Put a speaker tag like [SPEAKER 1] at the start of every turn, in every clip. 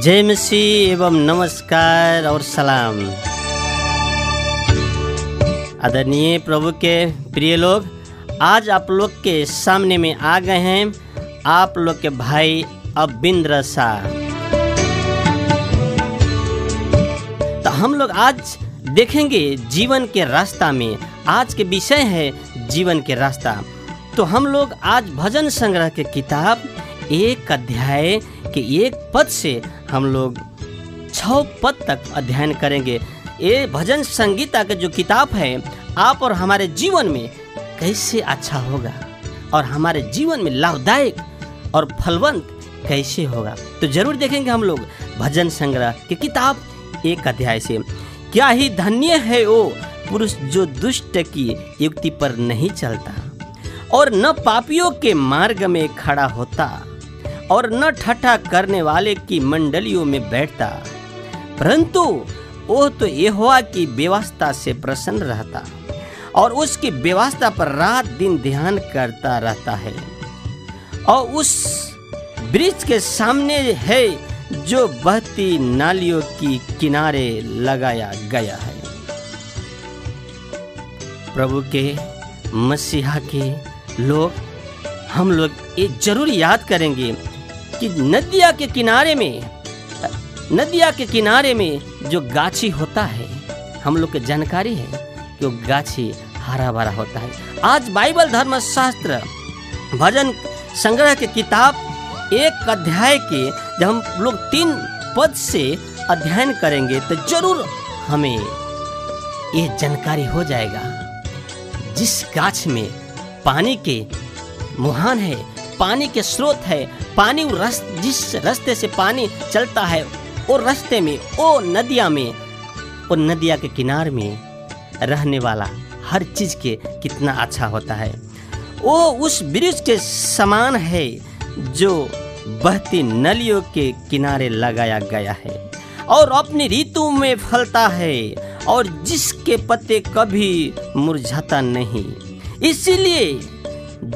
[SPEAKER 1] जय मसीह एवं नमस्कार और सलाम। आदरणीय प्रभु के प्रिय लोग, आज आप लोग के सामने में आ गए हैं आप लोग के भाई अबिंद्र शाह। तो हम लोग आज देखेंगे जीवन के रास्ता में। आज के विषय है जीवन के रास्ता। तो हम लोग आज भजन संग्रह के किताब 1 अध्याय के 1 पद से हम लोग 6 पद तक अध्ययन करेंगे। ये भजन संगीता के जो किताब है आप और हमारे जीवन में कैसे अच्छा होगा और हमारे जीवन में लाभदायक और फलवंत कैसे होगा, तो जरूर देखेंगे हम लोग भजन संग्रह की किताब 1 अध्याय से। क्या ही धन्य है वो पुरुष जो दुष्ट की युक्ति पर नहीं चलता और न पापियों के मार्ग में खड़ा होता और न ठट्ठा करने वाले की मंडलियों में बैठता, परंतु वो तो यहोवा की व्यवस्था से प्रसन्न रहता और उसकी व्यवस्था पर रात दिन ध्यान करता रहता है। और उस वृक्ष के सामने है जो बहती नालियों की किनारे लगाया गया है। प्रभु के मसीहा के लोग, हम लोग ये जरूर याद करेंगे कि नदिया के किनारे में जो गाछी होता है, हम लोग के जानकारी है कि वो गाछी हरा भरा होता है। आज बाइबल धर्मशास्त्र भजन संग्रह के किताब 1 अध्याय के जब हम लोग 3 पद से अध्ययन करेंगे तो जरूर हमें ये जानकारी हो जाएगा। जिस गाछ में पानी के मुहान है, पानी के स्रोत है, पानी जिस रास्ते से पानी चलता है वो रास्ते में, वो नदिया के किनारे में रहने वाला हर चीज के कितना अच्छा होता है। वो उस वृक्ष के समान है जो बहती नलियों के किनारे लगाया गया है और अपनी ऋतु में फलता है और जिसके पत्ते कभी मुरझाता नहीं। इसीलिए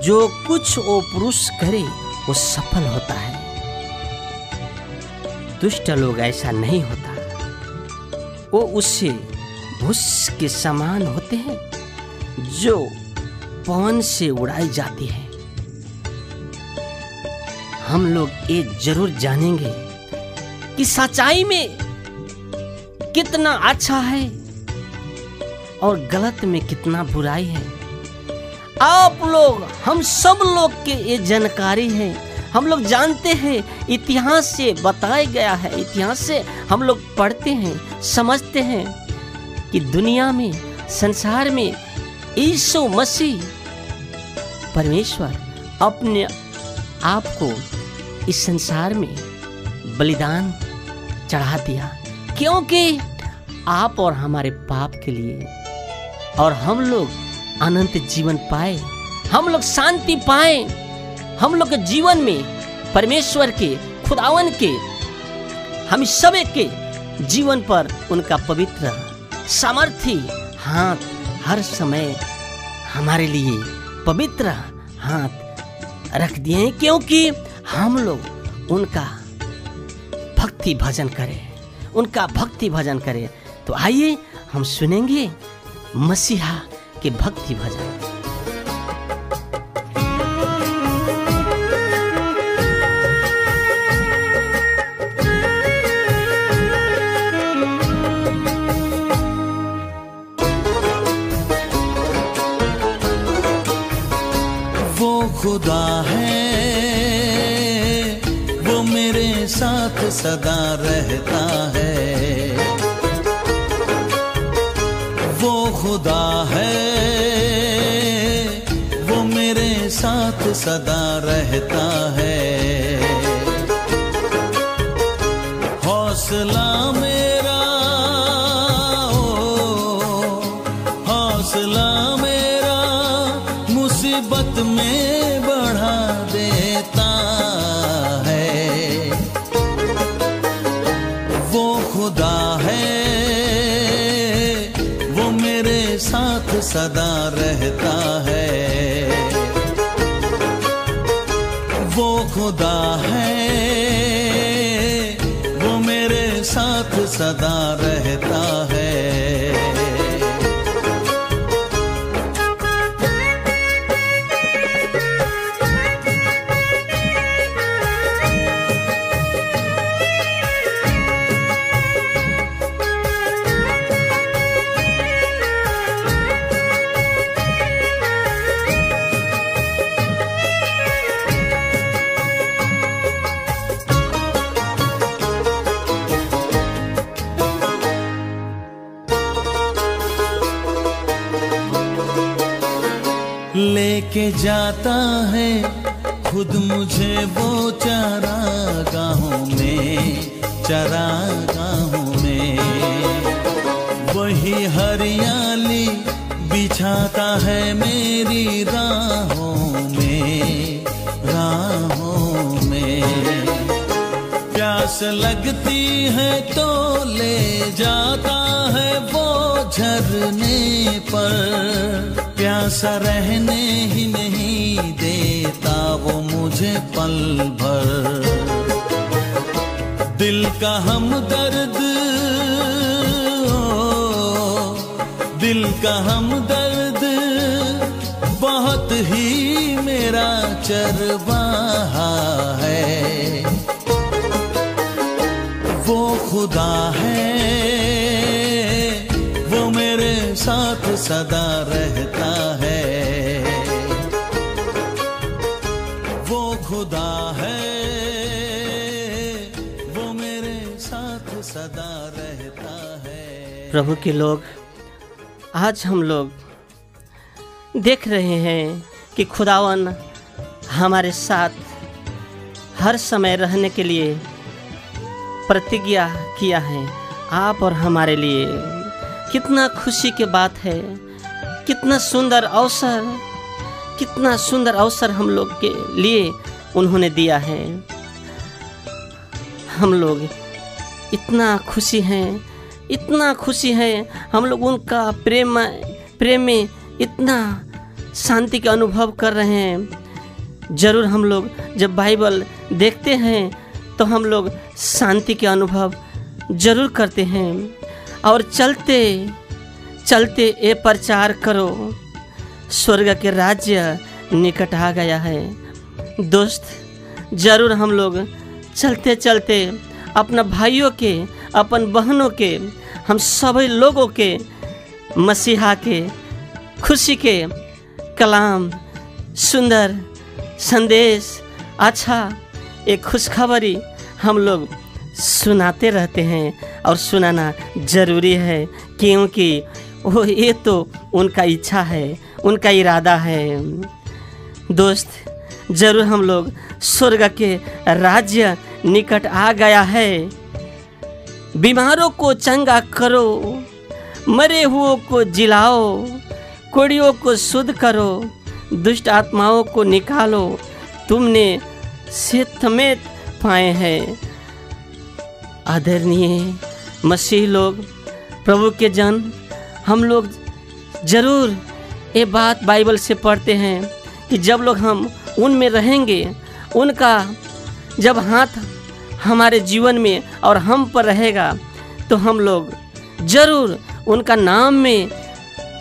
[SPEAKER 1] जो कुछ वो पुरुष करे वो सफल होता है। दुष्ट लोग ऐसा नहीं होता, वो उससे भूस के समान होते हैं जो पवन से उड़ाई जाती है। हम लोग ये जरूर जानेंगे कि सच्चाई में कितना अच्छा है और गलत में कितना बुराई है। आप लोग, हम सब लोग के ये जानकारी है। हम लोग जानते हैं, इतिहास से बताया गया है, इतिहास से हम लोग पढ़ते हैं, समझते हैं कि दुनिया में, संसार में यीशु मसीह परमेश्वर अपने आप को इस संसार में बलिदान चढ़ा दिया, क्योंकि आप और हमारे पाप के लिए, और हम लोग अनंत जीवन पाए, हम लोग शांति पाए, हम लोग के जीवन में परमेश्वर के, खुदावन के, हम सब के जीवन पर उनका पवित्र सामर्थी हाथ हर समय हमारे लिए पवित्र हाथ रख दिए हैं, क्योंकि हम लोग उनका भक्ति भजन करें। तो आइए हम सुनेंगे मसीहा के भक्ति भजन।
[SPEAKER 2] वो खुदा है, वो मेरे साथ सदा रहता है। वो खुदा है, वो मेरे साथ सदा रहता है। हौसला मेरा, हौसला मेरा मुसीबत में बढ़ा देता है। वो खुदा है, वो मेरे साथ सदा रहता है। वो खुदा है, वो सदा रहता है। लेके जाता है खुद मुझे वो चरागाहों में, वही हरियाली बिछाता है मेरी राहों में। प्यास लगती है तो ले जाता है वो झरने पर, प्यासा रहने ही नहीं देता वो मुझे पल भर। दिल का हमदर्द, दिल का हमदर्द बहुत ही मेरा चरवाहा है। वो खुदा है, वो मेरे साथ सदा रहता है। वो खुदा है, वो मेरे साथ सदा रहता है।
[SPEAKER 1] प्रभु के लोग, आज हम लोग देख रहे हैं कि खुदावन हमारे साथ हर समय रहने के लिए प्रतिज्ञा किया है। आप और हमारे लिए कितना खुशी की बात है, कितना सुंदर अवसर हम लोग के लिए उन्होंने दिया है। हम लोग इतना खुशी हैं, हम लोग उनका प्रेम में इतना शांति का अनुभव कर रहे हैं। जरूर हम लोग जब बाइबल देखते हैं तो हम लोग शांति के अनुभव जरूर करते हैं। और चलते चलते ये प्रचार करो, स्वर्ग के राज्य निकट आ गया है। दोस्त, जरूर हम लोग चलते चलते अपना भाइयों के, अपन बहनों के, हम सभी लोगों के मसीहा के खुशी के कलाम, सुंदर संदेश, अच्छा एक खुशखबरी हम लोग सुनाते रहते हैं और सुनाना ज़रूरी है, क्योंकि वो ये तो उनका इच्छा है, उनका इरादा है। दोस्त, ज़रूर हम लोग स्वर्ग के राज्य निकट आ गया है। बीमारों को चंगा करो, मरे हुओं को जिलाओ, कोड़ियों को शुद्ध करो, दुष्ट आत्माओं को निकालो, तुमने सेतमेत पाए हैं। आदरणीय मसीह लोग, प्रभु के जन, हम लोग ज़रूर ये बात बाइबल से पढ़ते हैं कि जब लोग हम उनमें रहेंगे, उनका जब हाथ हमारे जीवन में और हम पर रहेगा, तो हम लोग ज़रूर उनका नाम में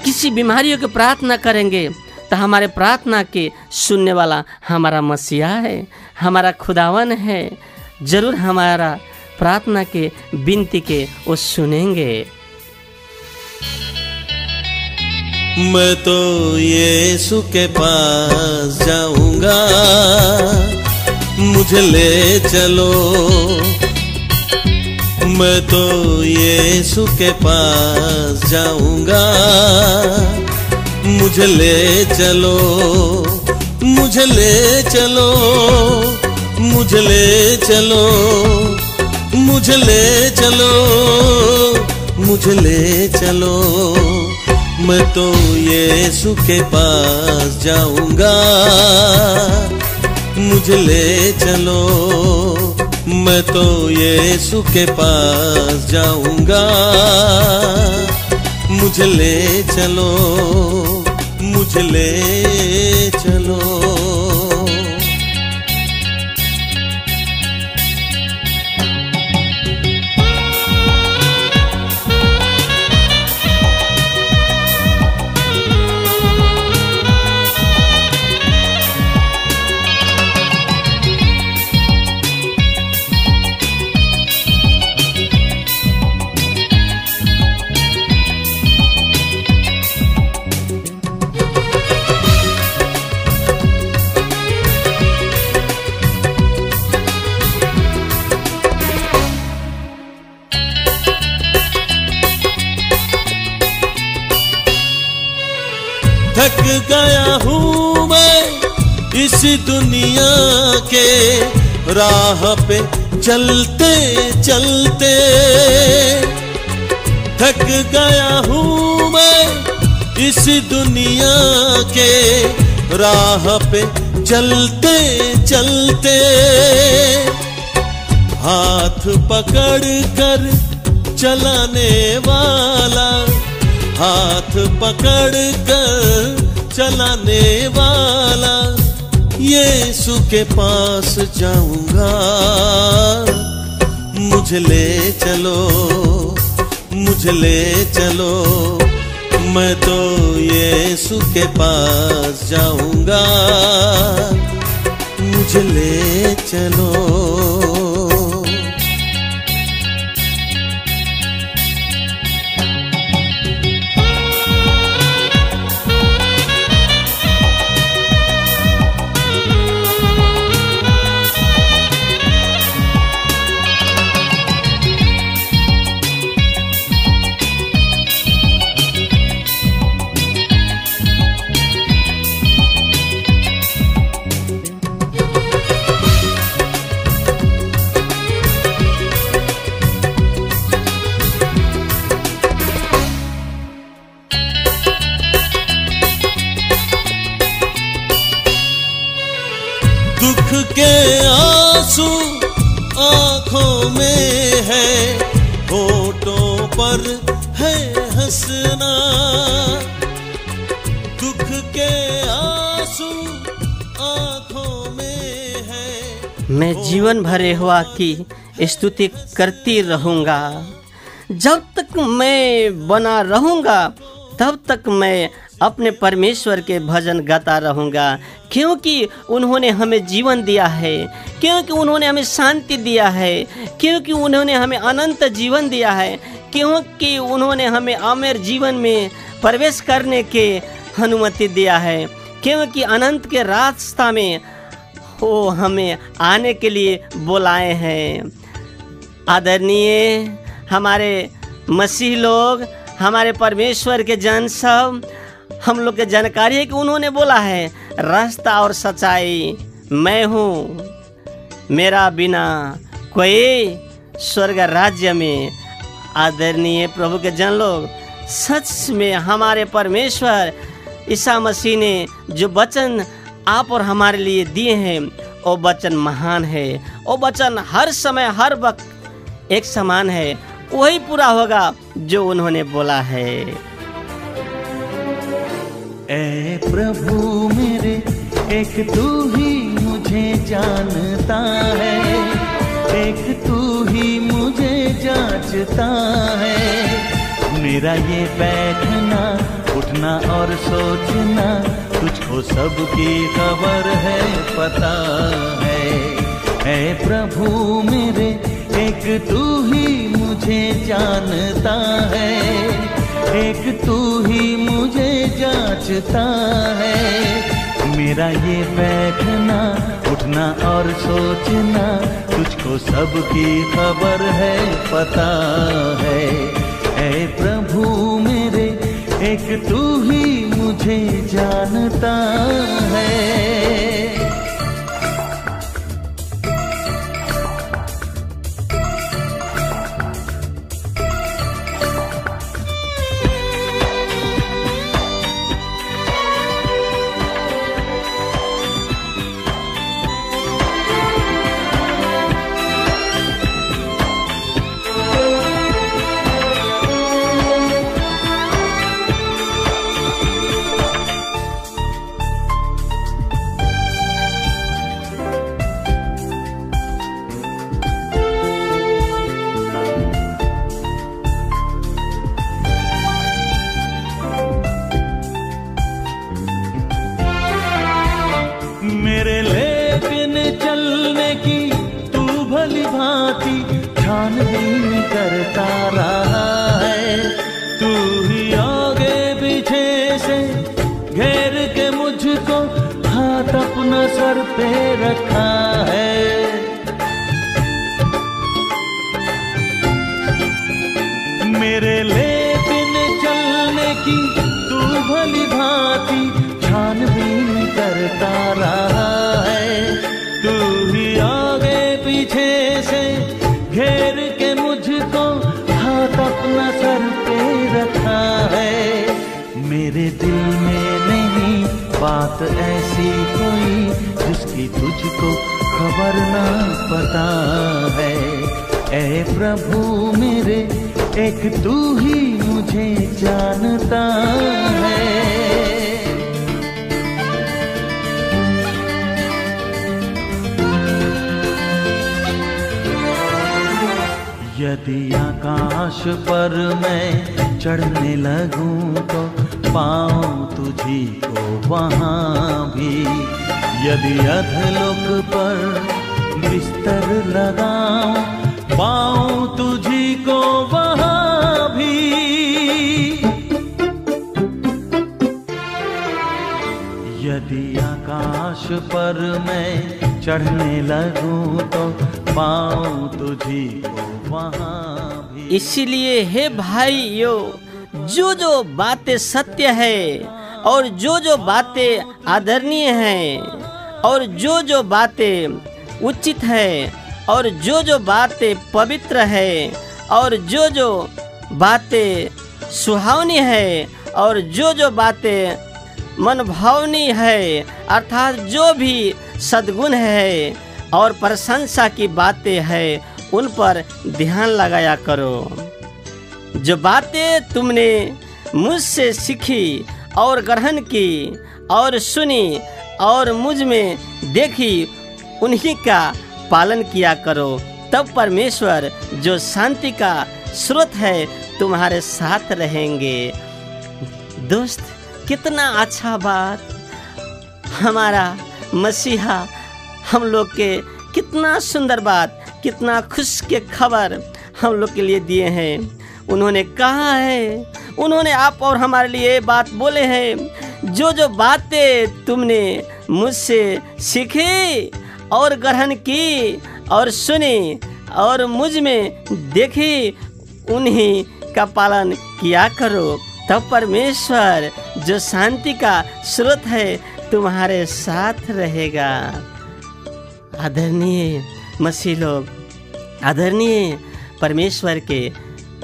[SPEAKER 1] किसी बीमारियों की प्रार्थना करेंगे तो हमारे प्रार्थना के सुनने वाला हमारा मसीहा है, हमारा खुदावन है। ज़रूर हमारा प्रार्थना के विनती के वो सुनेंगे।
[SPEAKER 2] मैं तो यीशु के पास जाऊंगा, मुझे ले चलो। मैं तो यीशु के पास जाऊंगा, मुझे ले चलो, मुझे ले चलो, मुझे ले चलो, मुझे ले चलो, मुझे ले चलो। मैं तो यीशु के पास जाऊंगा, मुझे ले चलो। मैं तो यीशु के पास जाऊंगा, मुझे ले चलो, मुझे ले चलो। गया हूँ मैं इस दुनिया के राह पे चलते चलते। थक गया हूँ मैं इस दुनिया के राह पे चलते चलते। हाथ पकड़ कर चलाने वाला, हाथ पकड़ कर चलाने वाला, यीशु के पास जाऊंगा। मुझे ले चलो, मुझे ले चलो, मैं तो यीशु के पास जाऊंगा। मुझे ले चलो। दुख के आंसू आंखों में है, होठों पर है हंसना। दुख के आंसू आंखों में है।
[SPEAKER 1] मैं जीवन भर यहोवा की स्तुति करती रहूंगा। जब तक मैं बना रहूंगा तब तक मैं अपने परमेश्वर के भजन गाता रहूँगा, क्योंकि उन्होंने हमें जीवन दिया है, क्योंकि उन्होंने हमें शांति दिया है, क्योंकि उन्होंने हमें अनंत जीवन दिया है, क्योंकि उन्होंने हमें अमर जीवन में प्रवेश करने के अनुमति दिया है, क्योंकि अनंत के रास्ता में वो हमें आने के लिए बुलाए हैं। आदरणीय हमारे मसीह लोग, हमारे परमेश्वर के जन सब, हम लोग के जानकारी है कि उन्होंने बोला है रास्ता और सच्चाई मैं हूँ, मेरा बिना कोई स्वर्ग राज्य में। आदरणीय प्रभु के जन लोग, सच में हमारे परमेश्वर ईसा मसीह ने जो वचन आप और हमारे लिए दिए हैं वो वचन महान है, वो वचन हर समय हर वक्त एक समान है, वही पूरा होगा जो उन्होंने बोला है।
[SPEAKER 2] ऐ प्रभु मेरे, एक तू ही मुझे जानता है, एक तू ही मुझे जांचता है। मेरा ये बैठना उठना और सोचना तुझको सबकी खबर है, पता है। ऐ प्रभु मेरे, एक तू ही मुझे जानता है, एक तू ही मुझे जांचता है। मेरा ये बैठना उठना और सोचना तुझको सबकी खबर है, पता है। ऐ प्रभु मेरे, एक तू ही मुझे जानता है। मेरे लेकिन चलने की तू भली भांति छानबीन करता रहा है। तू ही आगे पीछे से घेर के मुझको हाथ अपना सर पे रखा है। मेरे लेकिन चलने की तू भली भांति करता रहा है। तू ही आगे पीछे से घेर के मुझको हाथ अपना सर पे रखा है। मेरे दिल में नहीं बात ऐसी कोई जिसकी तुझको खबर ना पता है। ऐ प्रभु मेरे एक तू ही मुझे जानता है। यदि आकाश पर मैं चढ़ने लगूं तो पाऊं तुझी को वहां भी। यदि अधलोक पर बिस्तर लगाऊं पाऊं तुझी को वहां भी। यदि आकाश पर मैं चढ़ने लगूं तो पाऊं तुझी को वहां भी।
[SPEAKER 1] इसीलिए हे भाइयों, जो जो बातें सत्य है और जो जो बातें आदरणीय हैं और जो जो बातें उचित है और जो जो बातें पवित्र है और जो जो बातें सुहावनी है और जो जो बातें मनभावनी है, अर्थात जो भी सद्गुण है और प्रशंसा की बातें है, उन पर ध्यान लगाया करो। जो बातें तुमने मुझसे सीखी और ग्रहण की और सुनी और मुझ में देखी, उन्हीं का पालन किया करो। तब परमेश्वर जो शांति का स्रोत है तुम्हारे साथ रहेंगे। दोस्त, कितना अच्छा बात हमारा मसीहा हम लोग के, कितना सुंदर बात, कितना खुश के खबर हम लोग के लिए दिए हैं। उन्होंने कहा है, उन्होंने आप और हमारे लिए बात बोले हैं, जो जो बातें तुमने मुझसे सीखी और ग्रहण की और सुनी और मुझ में देखी, उन्हीं का पालन किया करो। तब परमेश्वर जो शांति का स्रोत है तुम्हारे साथ रहेगा। आदरणीय मसीह लोग, आदरणीय परमेश्वर के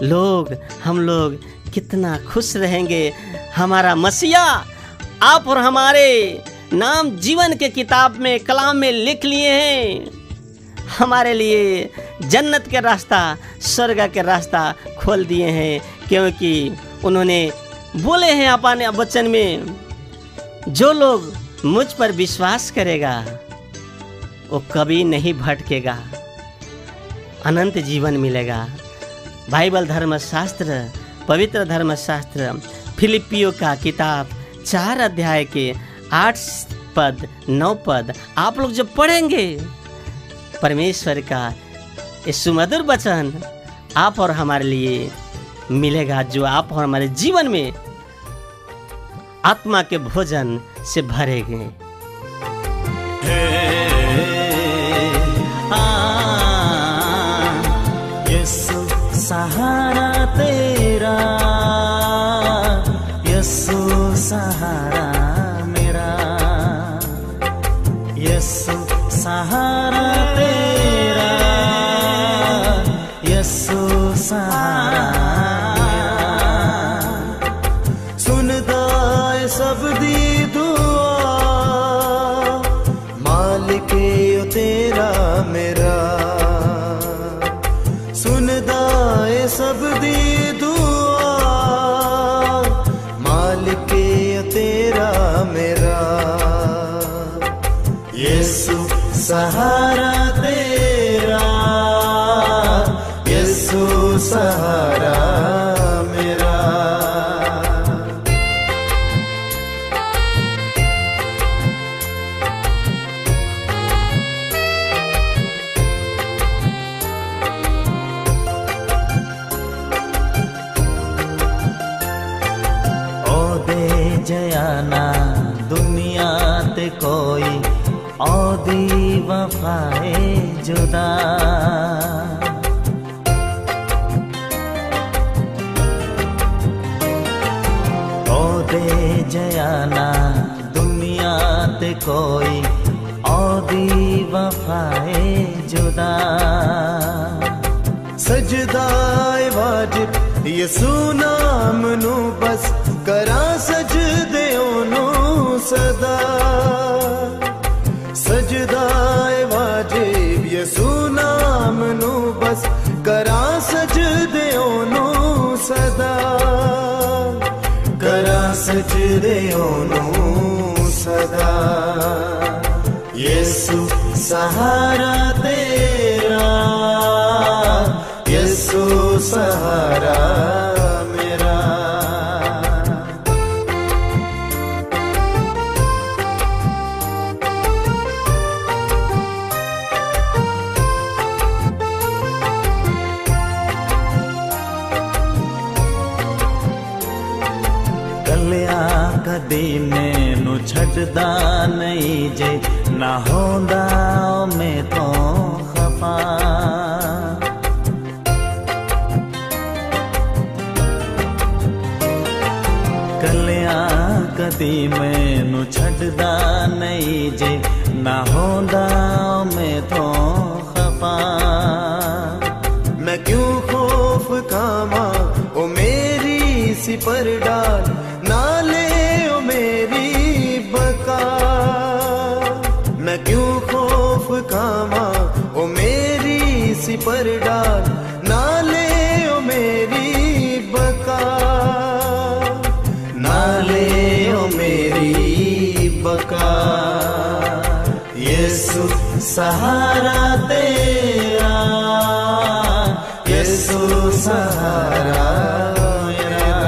[SPEAKER 1] लोग, हम लोग कितना खुश रहेंगे। हमारा मसीहा आप और हमारे नाम जीवन के किताब में, कलाम में लिख लिए हैं। हमारे लिए जन्नत के रास्ता, स्वर्ग के रास्ता खोल दिए हैं, क्योंकि उन्होंने बोले हैं अपने वचन में, जो लोग मुझ पर विश्वास करेगा वो कभी नहीं भटकेगा, अनंत जीवन मिलेगा। बाइबल धर्मशास्त्र, पवित्र धर्मशास्त्र, फिलिपियों का किताब 4 अध्याय के 8 पद 9 पद आप लोग जब पढ़ेंगे, परमेश्वर का ये सुमधुर वचन आप और हमारे लिए मिलेगा, जो आप और हमारे जीवन में आत्मा के भोजन से भरेंगे।
[SPEAKER 2] यीशु सहारा तेरा, यीशु सहारा मेरा, यीशु सहारा तेरा, यीशु सहारा मेरा। सुन दाए सब दी दुआ, मालिक यो तेरा मेरा। सुन दाए सब दी दुआ, मालिक यो तेरा मेरा। यीशु सहारा तेरा, यीशु सहारा मेरा। जयाना दुनिया ते कोई औदी वफाए जुदा। ओ दे जयाना दुनिया ते कोई औदी वफाए जुदा। सजदाए वाजिब यसू नाम नू बस करा सजदे ओनू सदा। सजदाए वाजिब यसू नाम नू बस करा सजदे ओनू सदा। करा सजदे ओनू सदा। यसू सहारा तेरा, यसू सहारा मेरा। कलिया कदी मैनू छड्डदा नहीं जे, ना होंदा मैं तो खफा। कलिया कदी मैनू छड्डदा नहीं जे, ना होंदा मैं तो खफा। मैं क्यों खौफ खामा ओ मेरी सिपर डाल, नाले ओ मेरी बका। मैं क्यों खौफ खामा ओ मेरी सिपर डाल, नाले ओ मेरी बका। नाले ओ मेरी बका। यसू सहारा तेरा, यसू सहारा मेरा।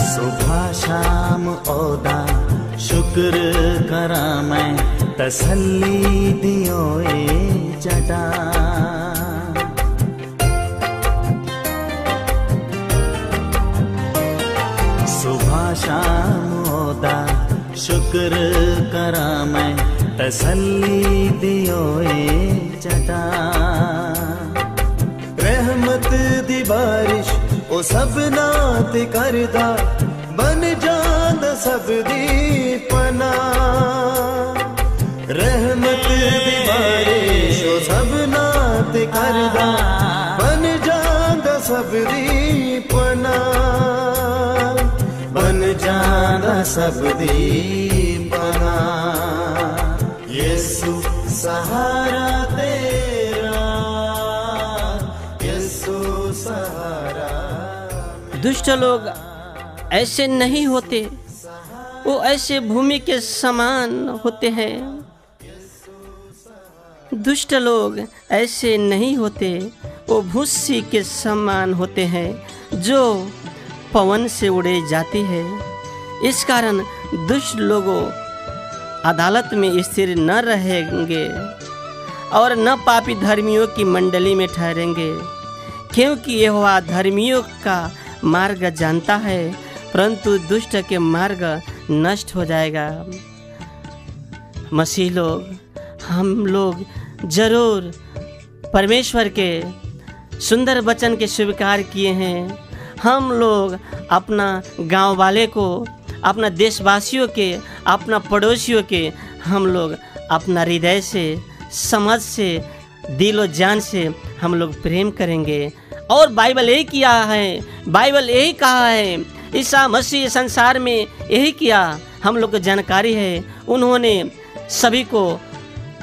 [SPEAKER 2] सुबह शाम ओदा शुक्र करा मैं, तसल्ली दियो ए जटा। सुबह शाम ओदा शुक्र करा मैं, तसल्ली दियो ए जटा। रहमत दी बारिश ओ सबना ते करदा, बन जांदा सब दी पना। रहमत दी बारिश ओ सबना ते करदा, बन जांदा सब दी पना। बन जांदा सब दी पना। यसू सहारा तेरा, यसू सहारा।
[SPEAKER 1] दुष्ट लोग ऐसे नहीं होते, वो ऐसे भूमि के समान होते हैं। दुष्ट लोग ऐसे नहीं होते, वो भूसी के समान होते हैं जो पवन से उड़े जाती है। इस कारण दुष्ट लोगों अदालत में स्थिर न रहेंगे और न पापी धर्मियों की मंडली में ठहरेंगे, क्योंकि यहोवा धर्मियों का मार्ग जानता है, परंतु दुष्ट के मार्ग नष्ट हो जाएगा। मसीह लोग, हम लोग जरूर परमेश्वर के सुंदर वचन के स्वीकार किए हैं। हम लोग अपना गांव वाले को, अपना देशवासियों के, अपना पड़ोसियों के हम लोग अपना हृदय से, समझ से, दिलो जान से हम लोग प्रेम करेंगे। और बाइबल यही किया है, बाइबल यही कहा है, ईसा मसीह संसार में यही किया। हम लोग को जानकारी है, उन्होंने सभी को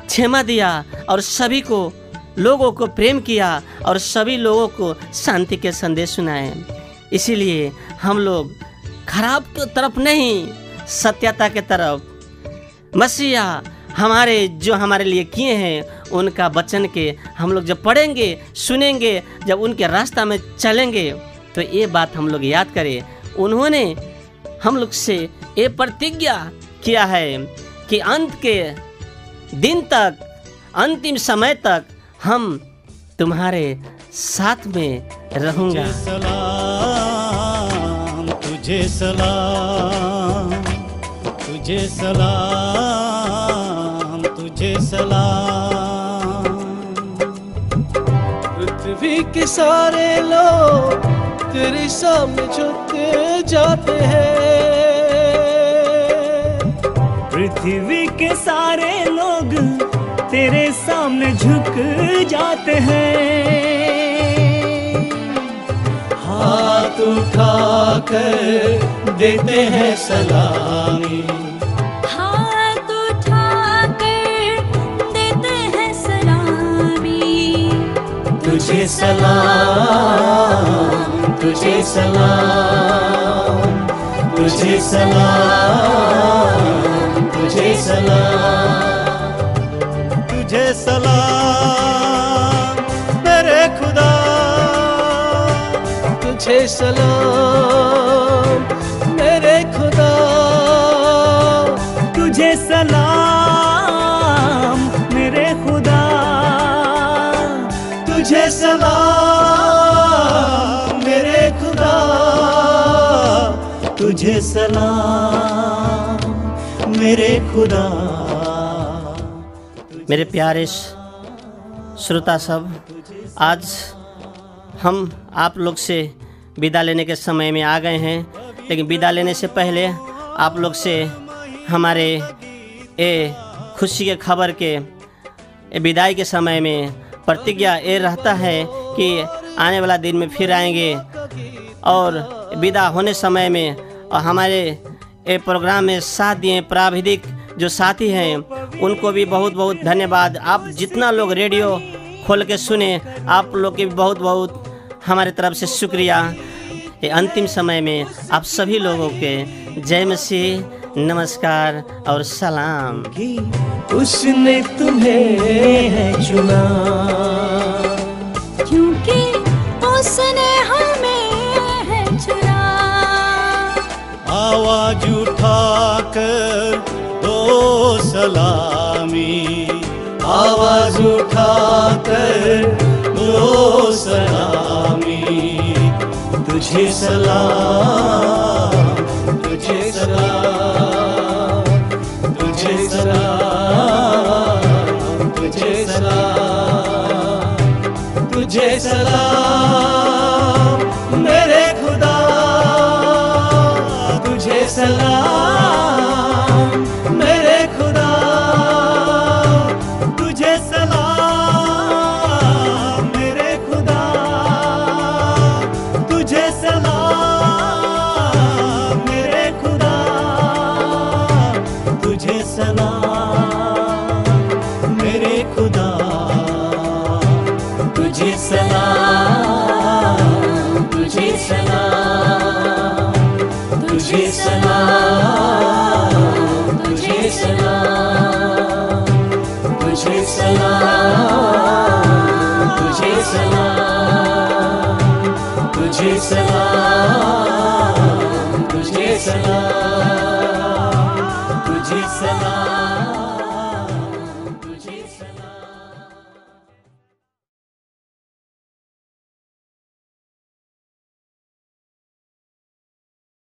[SPEAKER 1] क्षमा दिया और सभी को लोगों को प्रेम किया और सभी लोगों को शांति के संदेश सुनाए। इसीलिए हम लोग खराब की तरफ नहीं, सत्यता के तरफ। मसीहा हमारे जो हमारे लिए किए हैं उनका वचन के हम लोग जब पढ़ेंगे, सुनेंगे, जब उनके रास्ता में चलेंगे तो ये बात हम लोग याद करें। उन्होंने हम लोग से ये प्रतिज्ञा किया है कि अंत के दिन तक, अंतिम समय तक हम तुम्हारे साथ में रहूँगा।
[SPEAKER 3] तुझे सलाम, तुझे सलाम। के सारे लोग तेरे सामने झुक जाते हैं।
[SPEAKER 4] पृथ्वी के सारे लोग तेरे सामने झुक जाते हैं।
[SPEAKER 3] हाथ उठाकर देते हैं सलामी,
[SPEAKER 5] हाथ उठाकर देते हैं सलामी।
[SPEAKER 3] तुझे सलाम, तुझे सलाम, तुझे सलाम, तुझे सलाम,
[SPEAKER 2] तुझे सलाम मेरे खुदा,
[SPEAKER 3] तुझे सलाम मेरे खुदा,
[SPEAKER 4] तुझे सलाम मेरे खुदा,
[SPEAKER 3] तुझे सलाम मेरे खुदा,
[SPEAKER 4] तुझे सलाम मेरे खुदा।
[SPEAKER 1] मेरे प्यारे श्रोता सब, आज हम आप लोग से विदा लेने के समय में आ गए हैं, लेकिन विदा लेने से पहले आप लोग से हमारे ये खुशी के खबर के विदाई के समय में प्रतिज्ञा ये रहता है कि आने वाला दिन में फिर आएंगे, और विदा होने समय में और हमारे ये प्रोग्राम में साथ दिए प्राविधिक जो साथी हैं उनको भी बहुत बहुत धन्यवाद। आप जितना लोग रेडियो खोल के सुने, आप लोग के भी बहुत बहुत हमारे तरफ से शुक्रिया। ये अंतिम समय में आप सभी लोगों के जय मसीह, नमस्कार और सलाम।
[SPEAKER 3] उसने तुम्हें है चुना,
[SPEAKER 5] क्योंकि उसने हमें है चुना।
[SPEAKER 2] आवाज उठाकर दो सलामी,
[SPEAKER 3] आवाज उठाकर दो सलामी। तुझे सलाम, तुझे सलाम, तुझे सलाम, तुझे सलाम, तुझे सलाम मेरे खुदा, तुझे सलाम मेरे खुदा,
[SPEAKER 4] तुझे सलाम मेरे खुदा, तुझे सलाम मेरे खुदा, तुझे सलाम मेरे खुदा,
[SPEAKER 3] तुझे सलाम, तुझे सलाम, तुझे सलाम, तुझे सलाम, तुझे सलाम, तुझे सलाम, तुझे सलाम, तुझे सलाम, तुझे सलाम।